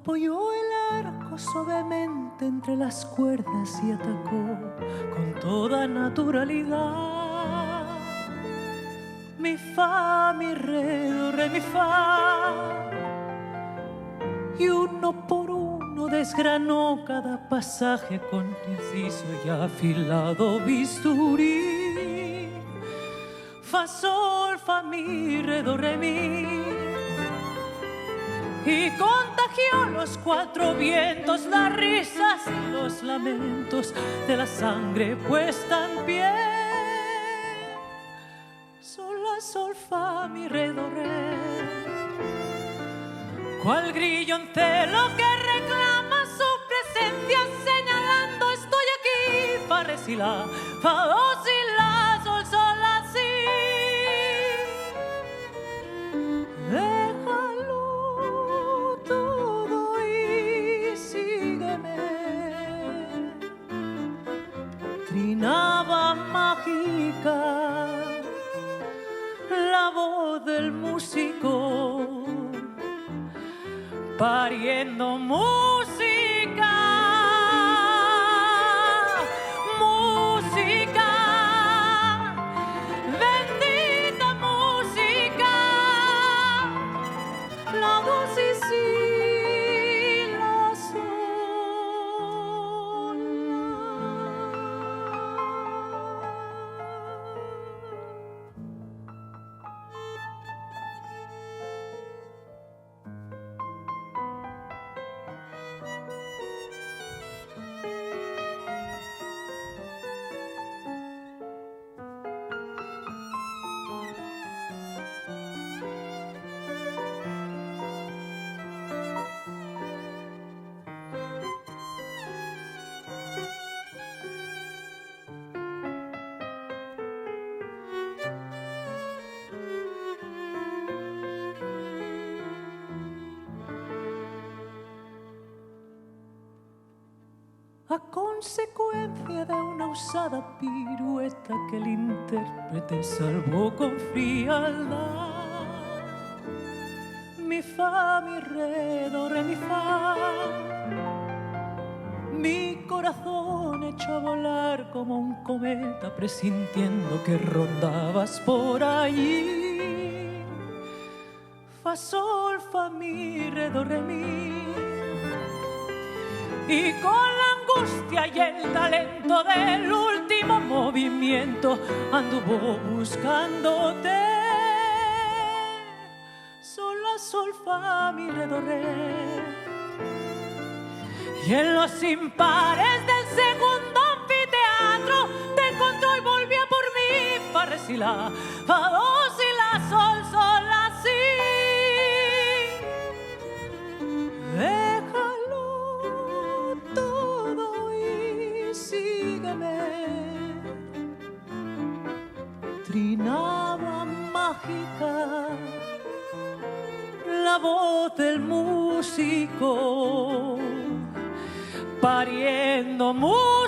apoyó el arco suavemente entre las cuerdas y atacó con toda naturalidad. Mi fa, mi re, do, re, mi fa. Y uno por uno desgranó cada pasaje con preciso y afilado bisturí. Fa, sol, fa, mi, re, do, re, mi. Y contagió los cuatro vientos, las risas y los lamentos de la sangre puesta en pie. Sol, la, sol, fa, mi, re, do, re. Cual grillo en celo que reclama su presencia señalando estoy aquí, fa, re, si, la, fa, do, si, la, sol, sol, la, si. Déjalo todo y sígueme. Trinaba mágica la voz del músico, pariendo música, música, bendita música, la voz y si, la sol, a consecuencia de una usada pirueta que el intérprete salvó con frialdad. Mi fa, mi re, do, re, mi fa. Mi corazón echó a volar como un cometa presintiendo que rondabas por allí. Fa, sol, fa, mi, re, do, re, mi. Y con la angustia y el talento del último movimiento anduvo buscándote. Sol, la, sol, fa, mi, re, do, re. Y en los impares del segundo anfiteatro te encontró y volvía por mí. Fa, re, si, la, fa, do, si, la, sol, sol, la, si. Trinaba mágica la voz del músico, pariendo música.